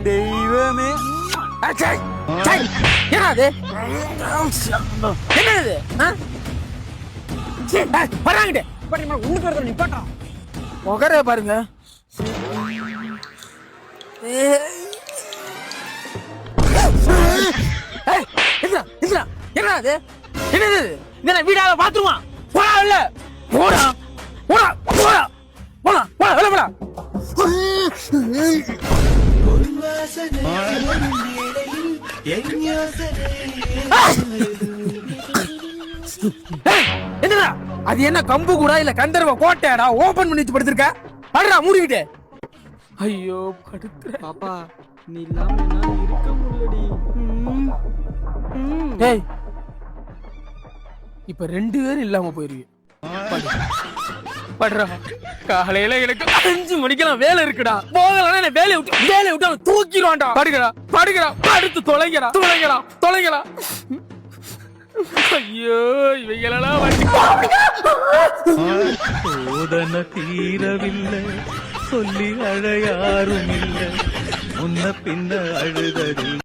தெய்வமே. என்னது என்னது வராங்கிட்டே உனக்கு நிப்பாட்டா முகரே பாருங்க. என்னது என்னது என்ன வீடால பாத்துருமா போடா இல்ல போடா போடா போடா போடா போடா வெளில போடா. என்னடா அது என்ன கம்பு கூட இல்ல கந்தர்வ கோட்டையாடா ஓபன் பண்ணி வச்சு படுத்திருக்க படுறா மூடிக்கிட்டு. ஐயோ படுத்துற பாப்பா நீ இல்லாம என்னால இருக்க முடியலடி. டேய் இப்ப 2 பேரும் இல்லாம போயிருவீங்க. படுறா காலையில எனக்கு 5 மணிக்கெல்லாம் வேலை இருக்குடா. போகலாம் என்ன வேலையை விட்டு அவன் தூக்கிடுவான்டா. படுகிறா படுகிறா படுத்து தொலைகிறா தொலைகிறா தொலைகிறா. ஐயோ இவைகளெல்லாம் சோதனை தீரவில்லை சொல்லி அழ யாரும் இல்லை முன்ன பின்ன அழுததில்